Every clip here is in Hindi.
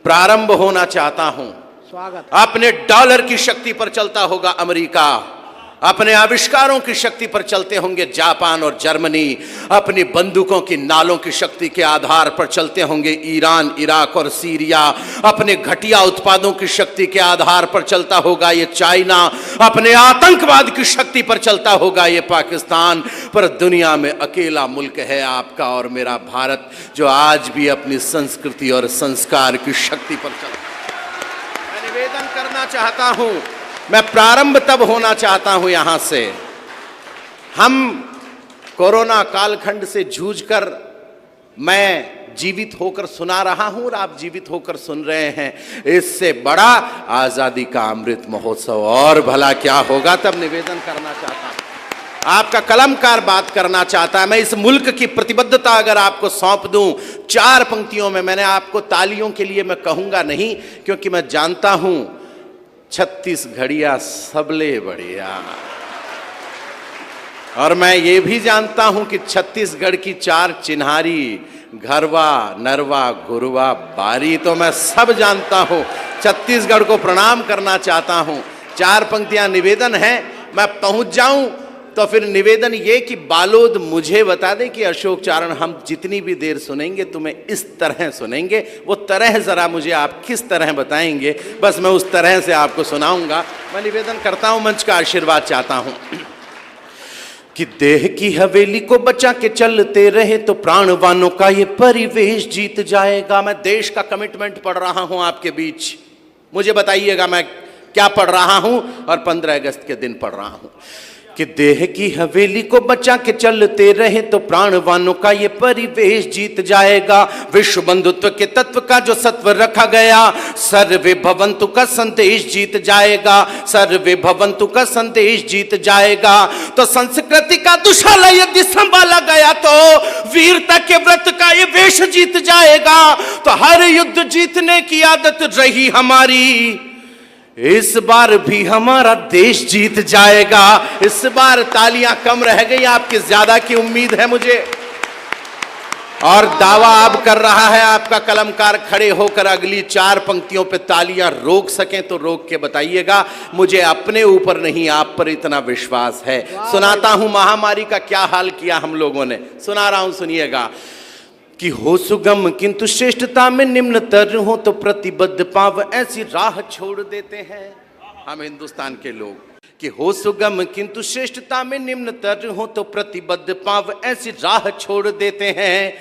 प्रारंभ होना चाहता हूं। स्वागत। अपने डॉलर की शक्ति पर चलता होगा अमेरिका, अपने आविष्कारों की शक्ति पर चलते होंगे जापान और जर्मनी, अपनी बंदूकों की नालों की शक्ति के आधार पर चलते होंगे ईरान, इराक और सीरिया, अपने घटिया उत्पादों की शक्ति के आधार पर चलता होगा ये चाइना, अपने आतंकवाद की शक्ति पर चलता होगा ये पाकिस्तान। पर दुनिया में अकेला मुल्क है आपका और मेरा भारत, जो आज भी अपनी संस्कृति और संस्कार की शक्ति पर चलता है। मैं निवेदन करना चाहता हूं, मैं प्रारंभ तब होना चाहता हूं यहां से। हम कोरोना कालखंड से जूझकर, मैं जीवित होकर सुना रहा हूं और आप जीवित होकर सुन रहे हैं। इससे बड़ा आजादी का अमृत महोत्सव और भला क्या होगा। तब निवेदन करना चाहता हूं, आपका कलमकार बात करना चाहता है। मैं इस मुल्क की प्रतिबद्धता अगर आपको सौंप दूं 4 पंक्तियों में, मैंने आपको तालियों के लिए मैं कहूंगा नहीं, क्योंकि मैं जानता हूं 36 घड़िया सबले बढ़िया, और मैं ये भी जानता हूं कि छत्तीसगढ़ की 4 चिन्हारी, घरवा, नरवा, गुरवा, बारी, तो मैं सब जानता हूं। छत्तीसगढ़ को प्रणाम करना चाहता हूं। 4 पंक्तियां निवेदन है, मैं पहुंच जाऊं तो फिर निवेदन ये कि बालोद मुझे बता दे कि अशोक चारण हम जितनी भी देर सुनेंगे तुम्हें इस तरह सुनेंगे, वो तरह जरा मुझे आप किस तरह बताएंगे, बस मैं उस तरह से आपको सुनाऊंगा। मैं निवेदन करता हूं, मंच का आशीर्वाद चाहता हूं कि देह की हवेली को बचा के चलते रहे तो प्राणवानों का ये परिवेश जीत जाएगा। मैं देश का कमिटमेंट पढ़ रहा हूं आपके बीच, मुझे बताइएगा मैं क्या पढ़ रहा हूं और 15 अगस्त के दिन पढ़ रहा हूं कि देह की हवेली को बचा के चलते रहे तो प्राणवानों का ये परिवेश जीत जाएगा। विश्व बंधुत्व के तत्व का जो सत्व रखा गया, सर्वे भवंतु का संदेश जीत जाएगा, सर्वे भवंतु का संदेश जीत जाएगा। तो संस्कृति का दुशाला यदि संभाला गया तो वीरता के व्रत का ये वेश जीत जाएगा। तो हर युद्ध जीतने की आदत रही हमारी, इस बार भी हमारा देश जीत जाएगा। इस बार तालियां कम रह गई, आपकी ज्यादा की उम्मीद है मुझे, और दावा अब कर रहा है आपका कलमकार खड़े होकर अगली 4 पंक्तियों पे तालियां रोक सकें तो रोक के बताइएगा। मुझे अपने ऊपर नहीं, आप पर इतना विश्वास है। सुनाता हूं महामारी का क्या हाल किया हम लोगों ने, सुना रहा हूं, सुनिएगा कि हो सुगम किंतु श्रेष्ठता में निम्नतर हो तो प्रतिबद्ध पाव ऐसी राह छोड़ देते हैं हम हिंदुस्तान के लोग। कि हो सुगम किंतु श्रेष्ठता में निम्नतर हो तो प्रतिबद्ध पाव ऐसी राह छोड़ देते हैं।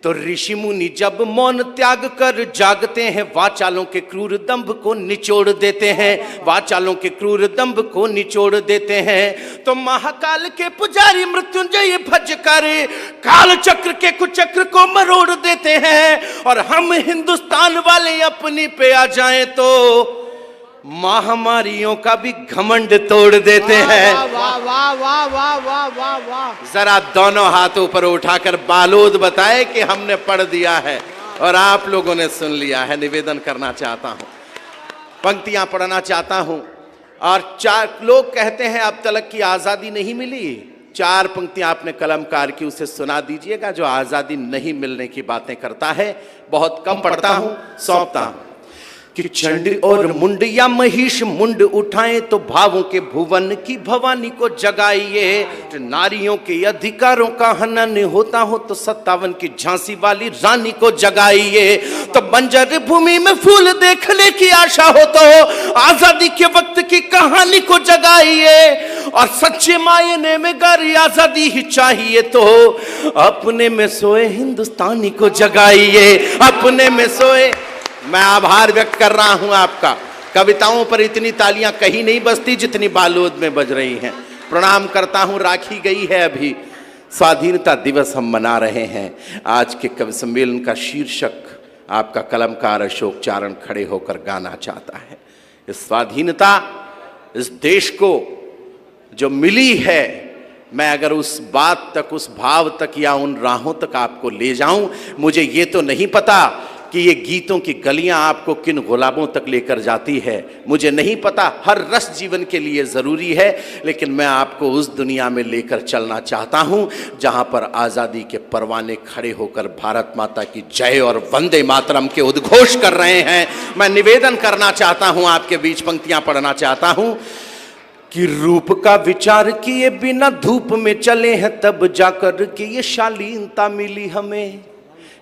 तो ऋषि मुनि जब मौन त्याग कर जागते हैं, वाचालों के क्रूर दंभ को निचोड़ देते हैं, वाचालों के क्रूर दंभ को निचोड़ देते हैं। तो महाकाल के पुजारी मृत्युंजय भज कर काल चक्र के कुचक्र को मरोड़ देते हैं। और हम हिंदुस्तान वाले अपनी पे आ जाएं तो महामारियों का भी घमंड तोड़ देते हैं। वाह वाह वाह वाह वाह वाह वाह। जरा दोनों हाथों ऊपर उठाकर बालोद बताए कि हमने पढ़ दिया है और आप लोगों ने सुन लिया है। निवेदन करना चाहता हूं, पंक्तियां पढ़ना चाहता हूं। और 4 लोग कहते हैं अब तक की आजादी नहीं मिली। 4 पंक्तियां आपने कलमकार की, उसे सुना दीजिएगा जो आजादी नहीं मिलने की बातें करता है। बहुत कम पढ़ता हूं, सौंपता हूं कि चंड और मुंड या महिष मुंड उठाएं तो भावों के भुवन की भवानी को जगाइए। तो नारियों के अधिकारों का हनन होता हो तो 57 की झांसी वाली रानी को जगाइए। तो बंजर भूमि में फूल देखने की आशा हो तो आजादी के वक्त की कहानी को जगाइए। और सच्चे मायने में गर आजादी ही चाहिए तो अपने में सोए हिंदुस्तानी को जगाइए, अपने में सोए। मैं आभार व्यक्त कर रहा हूं आपका। कविताओं पर इतनी तालियां कहीं नहीं बजती जितनी बालोद में बज रही हैं। प्रणाम करता हूं। राखी गई है अभी, स्वाधीनता दिवस हम मना रहे हैं। आज के कवि सम्मेलन का शीर्षक आपका कलमकार अशोक चारण खड़े होकर गाना चाहता है। इस स्वाधीनता, इस देश को जो मिली है, मैं अगर उस बात तक, उस भाव तक या उन राहों तक आपको ले जाऊं, मुझे ये तो नहीं पता कि ये गीतों की गलियां आपको किन गुलाबों तक लेकर जाती है मुझे नहीं पता। हर रस जीवन के लिए ज़रूरी है, लेकिन मैं आपको उस दुनिया में लेकर चलना चाहता हूं जहां पर आज़ादी के परवाने खड़े होकर भारत माता की जय और वंदे मातरम के उद्घोष कर रहे हैं। मैं निवेदन करना चाहता हूं, आपके बीच पंक्तियां पढ़ना चाहता हूं कि रूप का विचार किए बिना धूप में चले हैं तब जाकर के ये शालीनता मिली हमें।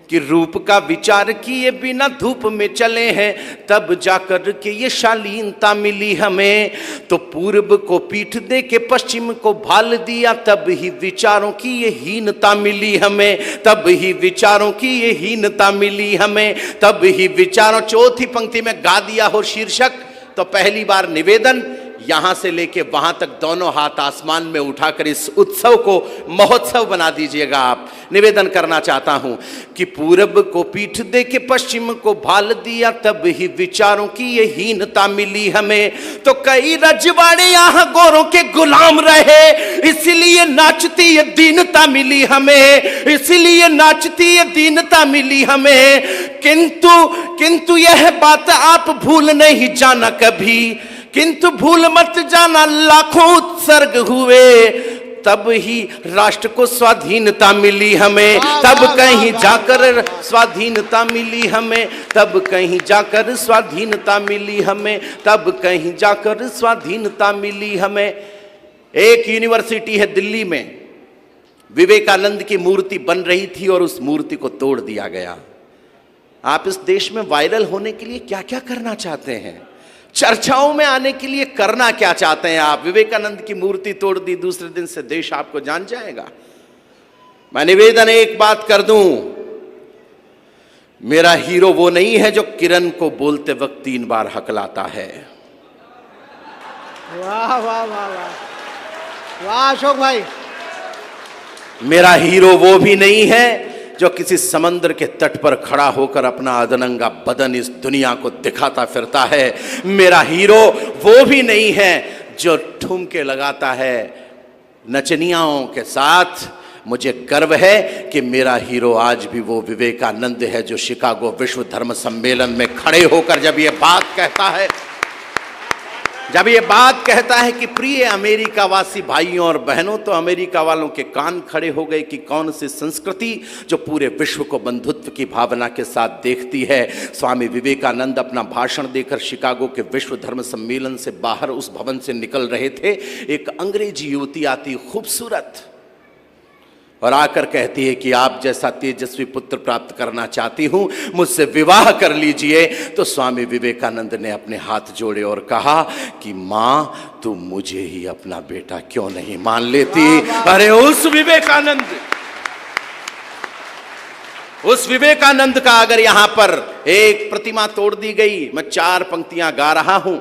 कि रूप का विचार किए बिना धूप में चले हैं तब जाकर के ये शालीनता मिली हमें। तो पूर्व को पीठ दे के पश्चिम को भाल दिया तब ही विचारों की ये हीनता मिली हमें। तब ही विचारों की ये हीनता मिली हमें। तब ही विचारों, चौथी पंक्ति में गा दिया हो शीर्षक, तो पहली बार निवेदन यहां से लेके वहां तक दोनों हाथ आसमान में उठाकर इस उत्सव को महोत्सव बना दीजिएगा। आप निवेदन करना चाहता हूं कि पूरब को पीठ दे के पश्चिम को भाल दिया तब ही विचारों की ये हीनता मिली हमें। तो कई रजवाड़े यहां गोरों के गुलाम रहे, इसलिए नाचती ये दीनता मिली हमें। इसलिए नाचती ये दीनता मिली हमें। किंतु यह बात आप भूल नहीं जाना कभी, किंतु भूल मत जाना लाखों उत्सर्ग हुए तब ही राष्ट्र को स्वाधीनता मिली हमें। तब कहीं जाकर स्वाधीनता मिली हमें। तब कहीं जाकर स्वाधीनता मिली हमें। तब कहीं जाकर स्वाधीनता मिली हमें। एक यूनिवर्सिटी है दिल्ली में, विवेकानंद की मूर्ति बन रही थी और उस मूर्ति को तोड़ दिया गया। आप इस देश में वायरल होने के लिए क्या क्या करना चाहते हैं, चर्चाओं में आने के लिए करना क्या चाहते हैं आप? विवेकानंद की मूर्ति तोड़ दी, दूसरे दिन से देश आपको जान जाएगा। मैं निवेदन एक बात कर दूं, मेरा हीरो वो नहीं है जो किरण को बोलते वक्त 3 बार हकलाता है। वाह वाह वाह वाह वाह अशोक भाई। मेरा हीरो वो भी नहीं है जो किसी समंदर के तट पर खड़ा होकर अपना अधनंगा बदन इस दुनिया को दिखाता फिरता है। मेरा हीरो वो भी नहीं है जो ठुमके लगाता है नचनियाओं के साथ। मुझे गर्व है कि मेरा हीरो आज भी वो विवेकानंद है जो शिकागो विश्व धर्म सम्मेलन में खड़े होकर जब ये बात कहता है कि प्रिय अमेरिकावासी भाइयों और बहनों, तो अमेरिका वालों के कान खड़े हो गए कि कौन सी संस्कृति जो पूरे विश्व को बंधुत्व की भावना के साथ देखती है। स्वामी विवेकानंद अपना भाषण देकर शिकागो के विश्व धर्म सम्मेलन से बाहर उस भवन से निकल रहे थे। एक अंग्रेजी युवती आती, खूबसूरत, और आकर कहती है कि आप जैसा तेजस्वी पुत्र प्राप्त करना चाहती हूं, मुझसे विवाह कर लीजिए। तो स्वामी विवेकानंद ने अपने हाथ जोड़े और कहा कि मां, तू मुझे ही अपना बेटा क्यों नहीं मान लेती? अरे उस विवेकानंद का अगर यहां पर एक प्रतिमा तोड़ दी गई, मैं 4 पंक्तियां गा रहा हूं,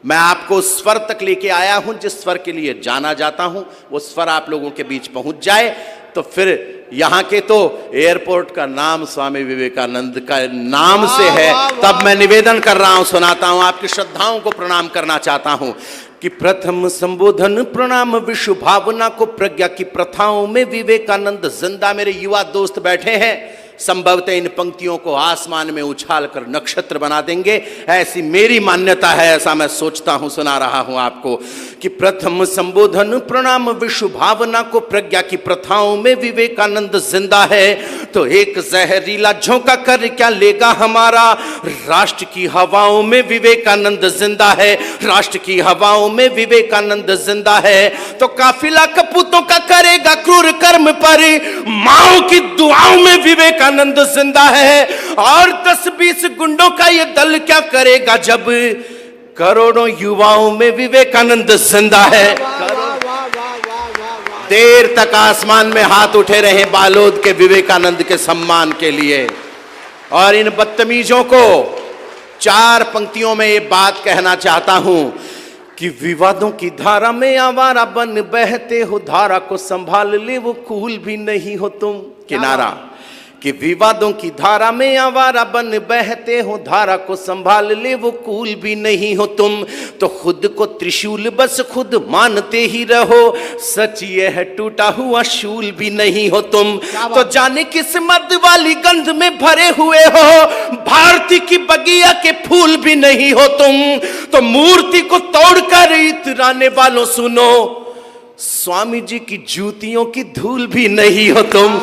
मैं आपको स्वर तक लेके आया हूं जिस स्वर के लिए जाना जाता हूं, वो स्वर आप लोगों के बीच पहुंच जाए तो फिर यहां के तो एयरपोर्ट का नाम स्वामी विवेकानंद का नाम से है। तब मैं निवेदन कर रहा हूं, सुनाता हूं, आपकी श्रद्धाओं को प्रणाम करना चाहता हूं कि प्रथम संबोधन प्रणाम विश्व भावना को प्रज्ञा की प्रथाओं में विवेकानंद जिंदा। मेरे युवा दोस्त बैठे हैं, संभवतः इन पंक्तियों को आसमान में उछाल कर नक्षत्र बना देंगे, ऐसी मेरी मान्यता है, ऐसा मैं सोचता हूं। सुना रहा हूं आपको कि प्रथम संबोधन प्रणाम विश्व भावना को प्रज्ञा की प्रथाओं में विवेकानंद जिंदा है। तो एक जहरीला झोंका कर क्या लेगा हमारा, राष्ट्र की हवाओं में विवेकानंद जिंदा है। राष्ट्र की हवाओं में विवेकानंद जिंदा है। तो काफिला कपूतों का करेगा क्रूर कर्म पर, माओ की दुआओं में विवेकानंद जिंदा है। और 10-20 गुंडों का ये दल क्या करेगा जब करोड़ों युवाओं में विवेकानंद जिंदा है। देर तक आसमान में हाथ उठे रहे बालोद के विवेकानंद के सम्मान के लिए। और इन बदतमीजों को 4 पंक्तियों में ये बात कहना चाहता हूं कि विवादों की धारा में आवारा बन बहते हो, धारा को संभाल ले वो कूल भी नहीं हो तुम। कि विवादों की धारा में आवारा बन बहते हो, धारा को संभाल ले वो कूल भी नहीं हो तुम। तो खुद को त्रिशूल बस खुद मानते ही रहो, सच ये है टूटा हुआ शूल भी नहीं हो तुम। तो जाने किस मद वाली गंध में भरे हुए हो, भारती की बगिया के फूल भी नहीं हो तुम। तो मूर्ति को तोड़कर इतराने वालों सुनो, स्वामी जी की जूतियों की धूल भी नहीं हो तुम।